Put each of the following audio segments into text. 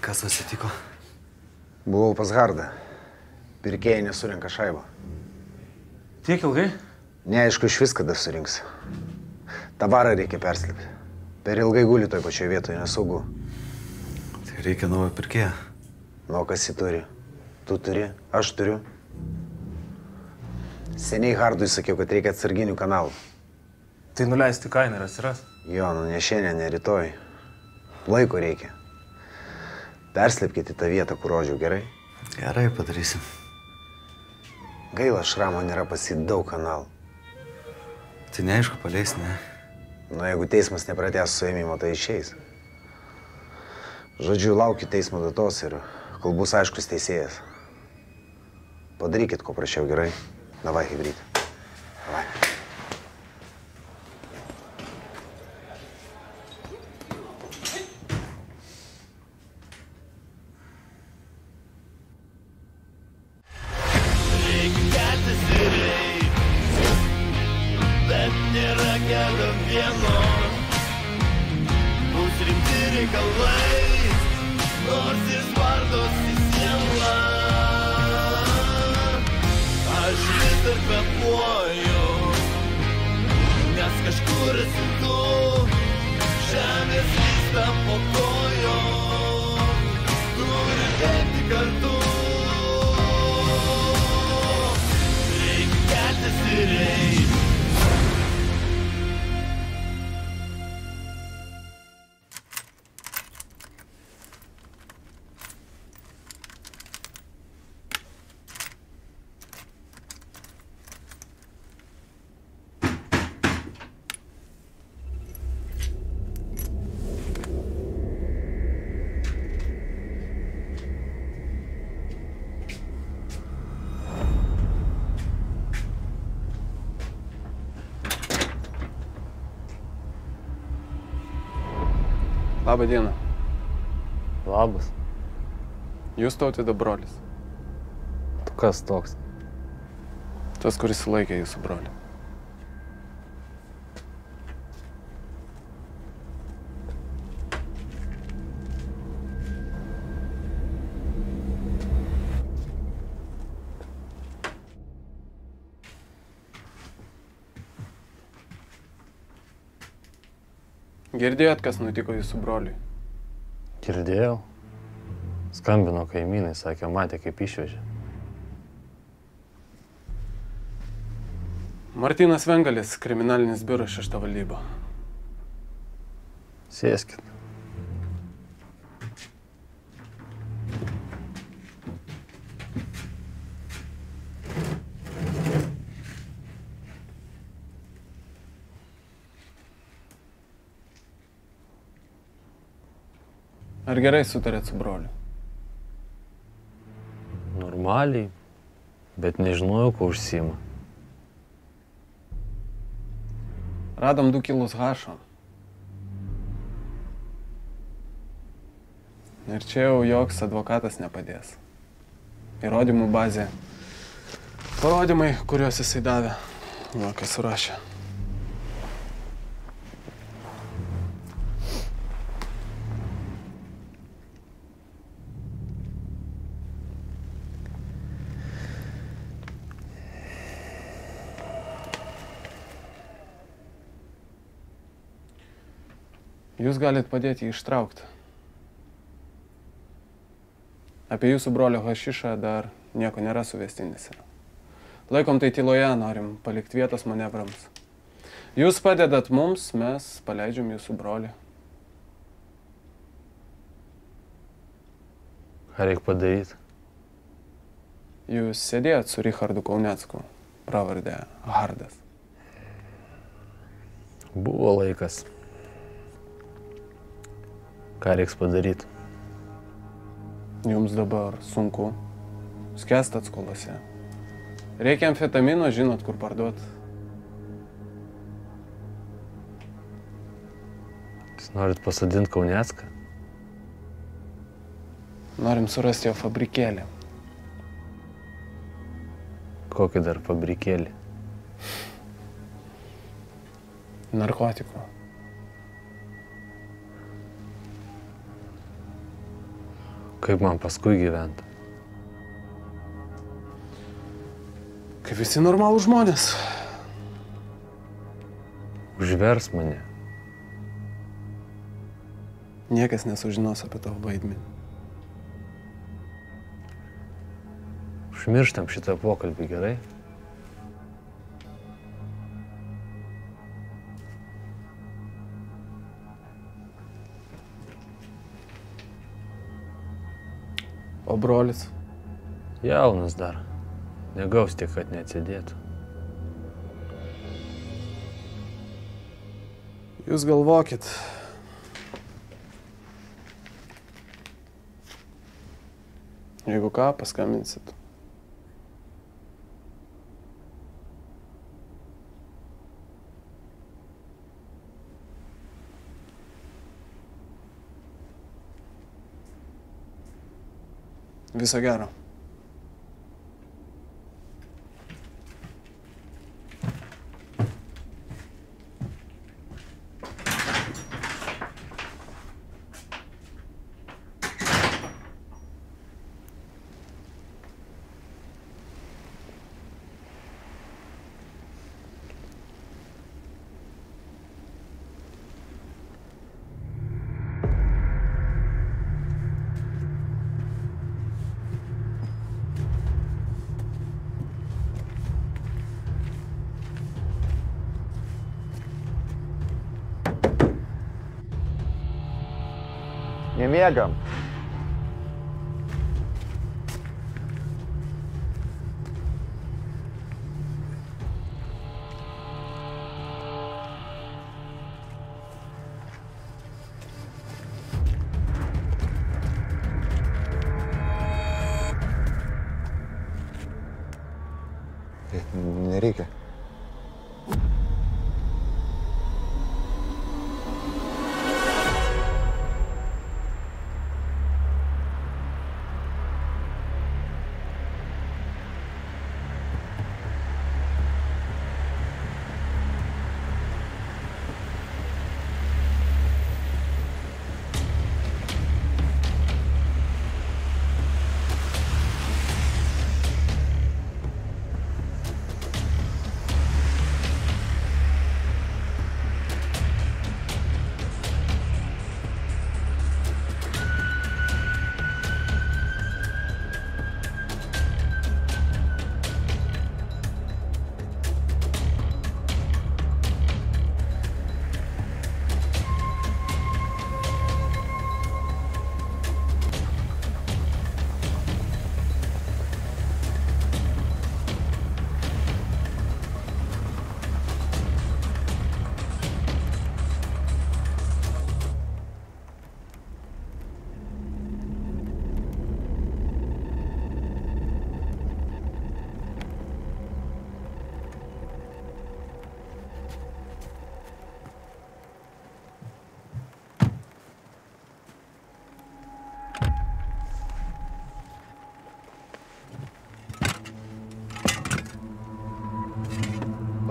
Kas atsitiko? Buvau pas Hardą. Pirkėjai nesurenka šaibą. Tiek ilgai? Neaišku, iš vis kada surinks. Tavarą reikia perslėpti. Per ilgai guli toj pačioje vietoje, nesaugu. Tai reikia naujo pirkėją. Nu, kas jį turi? Tu turi, aš turiu. Seniai Hardui sakiau, kad reikia atsarginių kanalų. Tai nuleisti kainą ir atsiras? Jo, nu ne šiandien, ne rytoj. Laiko reikia. Perslėpkite tą vietą, kur rodžiau, gerai? Gerai, padarysim. Gaila, Šramo nėra pasi daug kanalų. Tai neaišku, paleis, ne? Nu, jeigu teismas nepratęs suėmimo, tai išeis. Žodžiu, laukiu teismo datos ir kol bus aiškus teisėjas. Padarykit, ko prašiau, gerai? Davai, hibrid. Davai. Labą dieną. Labas. Jūs Tautvydo brolis. Tu kas toks? Tas, kuris laikė jūsų brolį. Girdėjot, kas nutiko jūsų broliui? Girdėjau. Skambino kaimynai, sakė, matė, kaip išvežė. Martynas Vengalis, kriminalinis biuras 6 valdyba. Sėskit. Ar gerai sutarėt su broliu? Normaliai, bet nežinojau, ko užsiima. Radom 2 kilus hašo. Ir čia jau joks advokatas nepadės. Įrodymų bazė. Parodymai, kuriuos jisai davė. Va, kas surašė. Jūs galit padėti jį ištraukti. Apie jūsų brolio hašišą dar nieko nėra suvestinėse. Laikom tai tyloje, norim palikti vietos manevrams. Jūs padedat mums, mes paleidžiam jūsų brolį. Ką reikia padaryti? Jūs sėdėjot su Richardu Kaunecku, pravardę Hardas. Buvo laikas. Ką reiks padaryti? Jums dabar sunku. Skęstat skolose. Reikia amfetamino, žinot, kur parduot. Jūs norit pasodinti Kaunecką? Norim surasti jo fabrikėlį. Kokį dar fabrikėlį? narkotikų. Kaip man paskui gyventi? Kaip visi normalų žmonės. Užvers mane. Niekas nesužinos apie tavo vaidmenį. Užmirštam šitą pokalbį, gerai? O brolis? Jaunas dar. Negaus tiek, kad neatsidėtų. Jūs galvokit. Jeigu ką, paskambinsit. Viso gero. Nemiegam. Nereikia.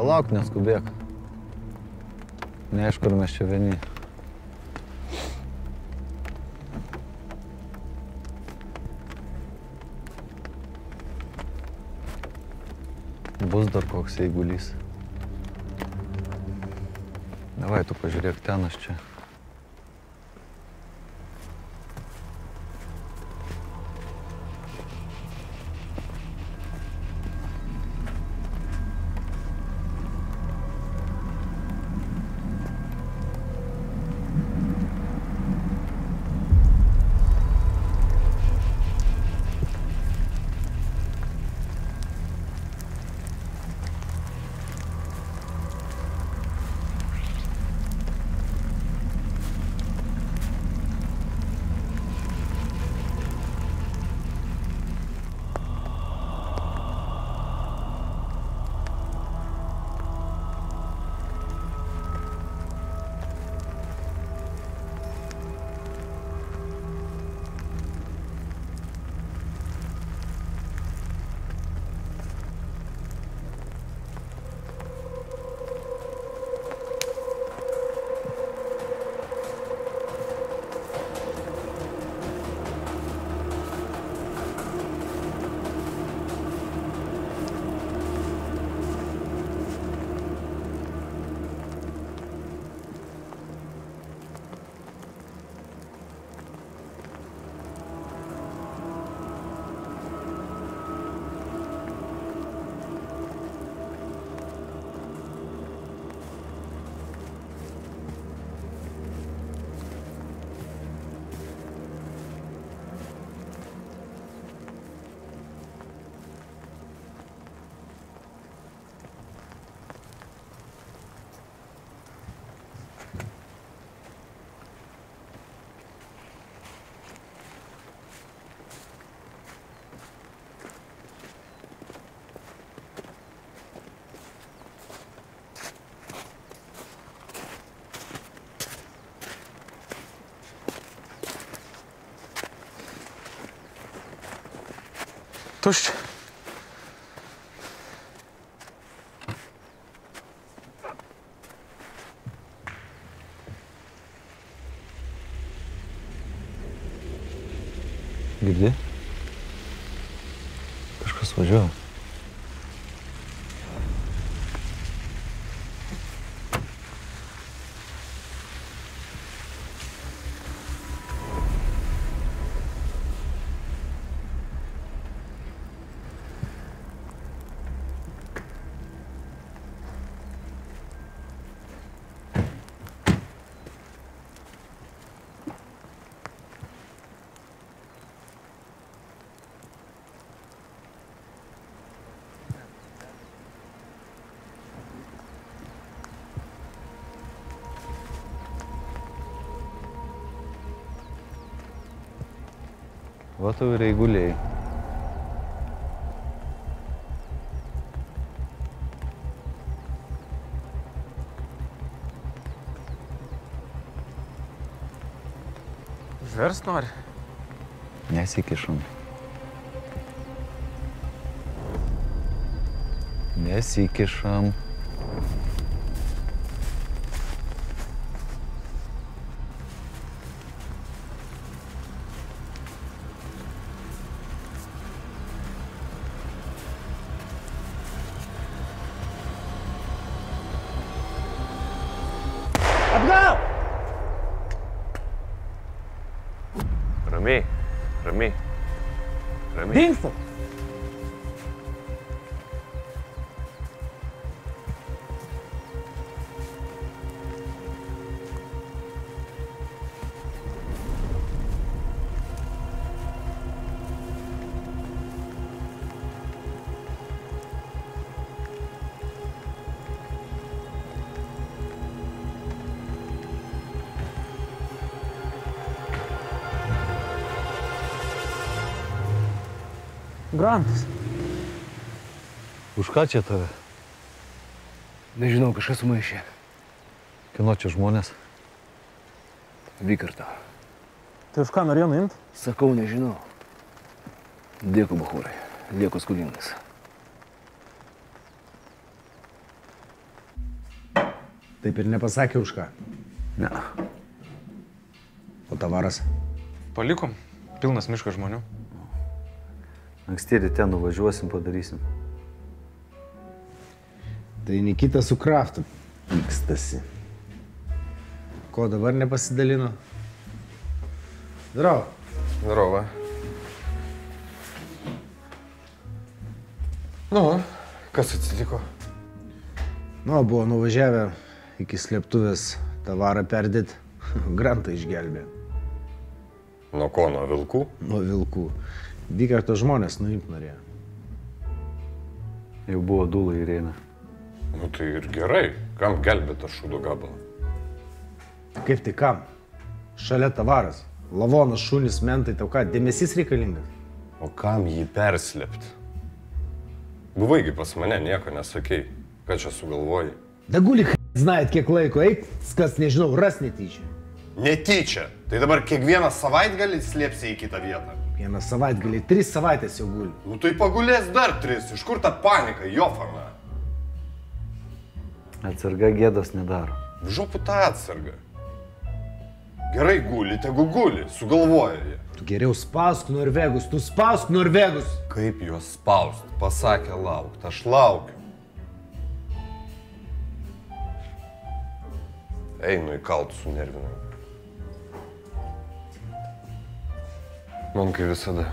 Palauk, neskubėk. Neaišku, ar mes čia vieni. Bus dar koks eigulys. Davai, tu pažiūrėk ten, aš čia. Tuščia. Girdi? Kažkas važiuoja. Va tau ir eiguliai. Žverst nori? Nesikišam. Nesikišam. Atgal! Ramiai, ramiai. Ramiai. Dingsta! Grantas. Už ką čia tave? Nežinau, kažkas sumaišė. Kino čia žmonės? Vykarto. Tai už ką norėjo nuimti? Sakau, nežinau. Dėkui, bachūrai. Lieku skolingas. Taip ir nepasakė už ką. Ne. O tavaras? Palikom. Pilnas miškas žmonių. Anksti ryte nuvažiuosim, padarysim. Tai Nikita su Kraftu pykstasi. Ko dabar nepasidalino? Darau. Здорово. Nu, kas atsitiko? Nu, buvo nuvažiavę iki slėptuvės tavarą perdėt. Grantą išgelbė. Nuo ko, nuo vilkų? Nuo vilkų. Vykarto žmonės nuimt norėjo. Jau buvo dūlai įrėmę. Nu tai ir gerai. Kam gelbėt ar šūdo gabalą? Kaip tai kam? Šalia tavaras. Lavonas, šunys, mentai, tau ką, dėmesys reikalingas? O kam jį perslėpti? Buvaigi pas mane, nieko nesakei. Ką čia sugalvoji? Dagulį, znait, kiek laiko, eik, kas nežinau, ras netyčia. Netyčia. Tai dabar kiekvieną savaitgalį slėpsi į kitą vietą. Vieną savaitgalį, 3 savaitės jau guli. Nu tai pagulės dar 3. Iš kur ta panika, jofana? Atsarga gėdos nedaro. Žopų tą atsargą. Gerai guli, tegu guli, sugalvoja jie. Tu geriau spausk norvegus, tu spausk norvegus. Kaip juos spaust? Pasakė laukt, aš laukiu. Einu į kaltų su nervinu. Man kaip visada.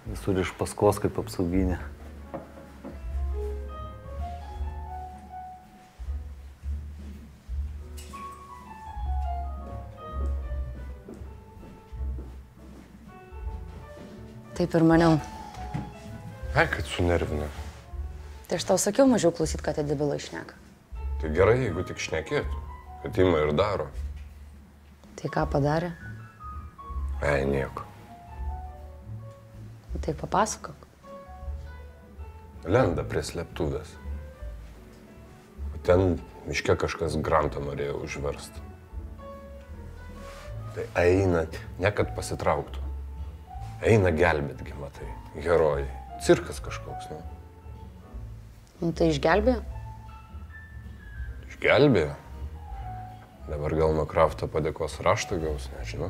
Visur iš paskos kaip apsauginė. Taip ir maniau. Ai, kad sunervina. Tai aš tau sakiau mažiau klausyt, ką tie debilai šneka. Tai gerai, jeigu tik šnekėtų, kad ima ir daro. Tai ką padarė? Ai, nieko. Tai papasakok. Lenda prie slėptuvės. O ten miške kažkas grantą norėjo užversti. Tai eina, ne kad pasitrauktų. Eina gelbėtgi, matai, herojai. Cirkas kažkoks, ne? Nu, tai išgelbėjo? Išgelbėjo. Dabar gal nuo Krafto padėkos raštą gaus, nežinau.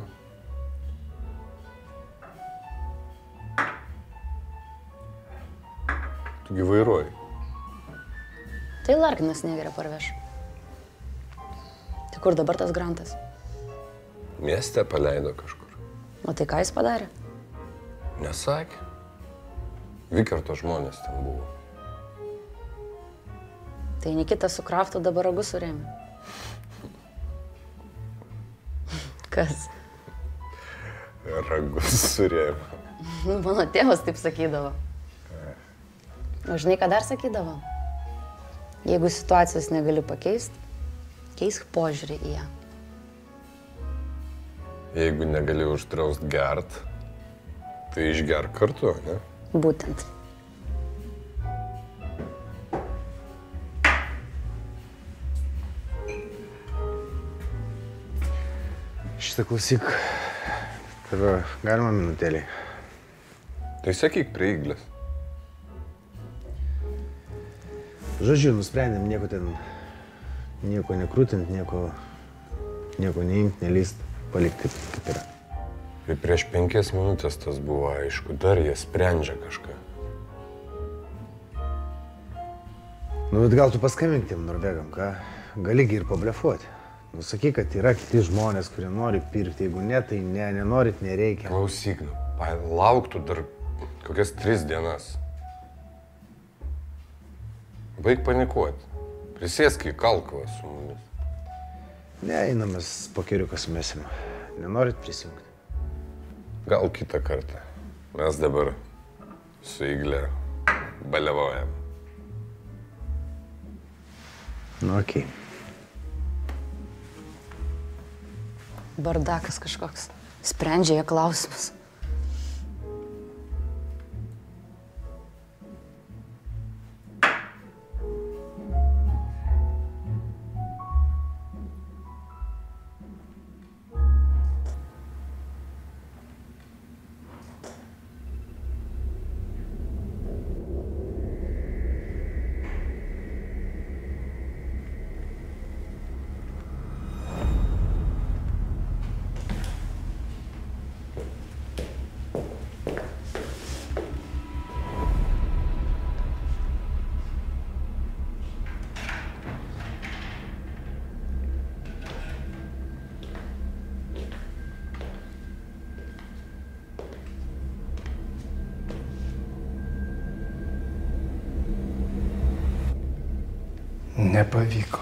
Tu gi vairuoji. Tai Larkinas negeria parveš. Tai kur dabar tas grantas? Mieste paleido kažkur. O tai ką jis padarė? Nesakė. Vikerto žmonės ten buvo. Tai Nikita su Kraftu dabar ragus surėmė. Kas? Ragus surėmė. Mano tėvas taip sakydavo. O žinai, ką dar sakydavo? Jeigu situacijos negali pakeisti, keisk požiūrį į ją. Jeigu negali uždraust gert, tai išgerk kartu, ne? Būtent. Šitą klausyk, tave galima minutėlį. Tai sakyk prie Iglės. Žodžiu, nusprendėm nieko nekrūtint, nieko neimt, nelyst, palikti kaip yra. Ir prieš 5 minutės tas buvo aišku, dar jie sprendžia kažką. Nu, bet gal tu paskambink tiem norvegam, ką? Galigi ir pablefuoti. Nu, sakyk, kad yra kiti žmonės, kurie nori pirkti, jeigu ne, tai ne, nenorit, nereikia. Klausyk, lauktų dar kokias 3 dienas. Baig panikuoti. Prisėsk į Kalkovą su mumis. Ne, einam mes pokeriuką sumesim. Nenorit prisijungti? Gal kitą kartą. Mes dabar su Igle baliavojam. Nu, okei. Bardakas kažkoks. Sprendžia jie klausimus. Nepavyko.